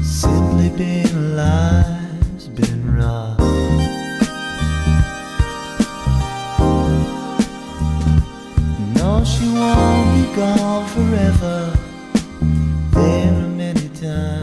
Simply being alive's been rough. No, she won't be gone forever. There are many times